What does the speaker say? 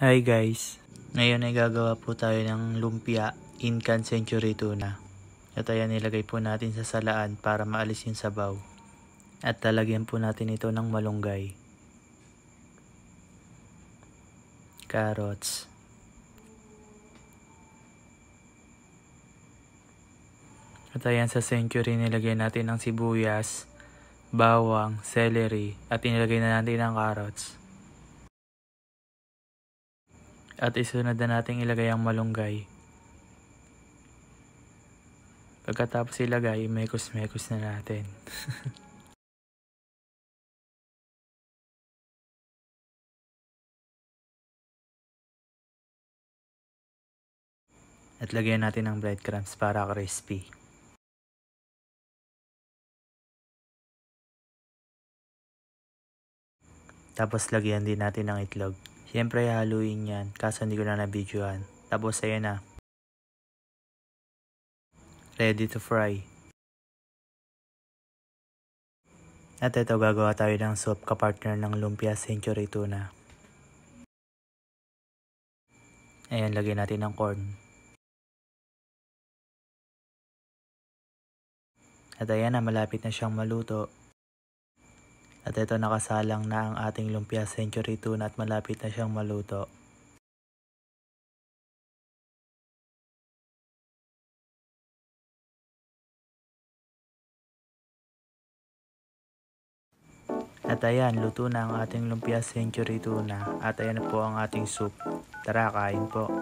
Hi guys! Ngayon ay gagawa po tayo ng lumpia Incan Century Tuna. At ayan, nilagay po natin sa salaan para maalis yung sabaw. At lalagyan po natin ito ng malunggay, carrots, at ayan, sa Century nilagay natin ng sibuyas, bawang, celery, at inilagay na natin ang carrots. At isunod na natin ilagay ang malunggay. Pagkatapos ilagay, mekos-mekos na natin. At lagyan natin ng breadcrumbs para crispy. Tapos lagyan din natin ng itlog. Siyempre haluin yan, kaso hindi ko na nabidyohan. Tapos ayan na. Ready to fry. At ito, gagawa tayo ng soup kapartner ng lumpia Century Tuna. Ayan, lagyan natin ng corn. At ayan na, malapit na siyang maluto. At ito, nakasalang na ang ating lumpia Century Tuna at malapit na siyang maluto. At ayan, luto na ang ating lumpia Century Tuna. At ayan na po ang ating soup. Tara, kain po.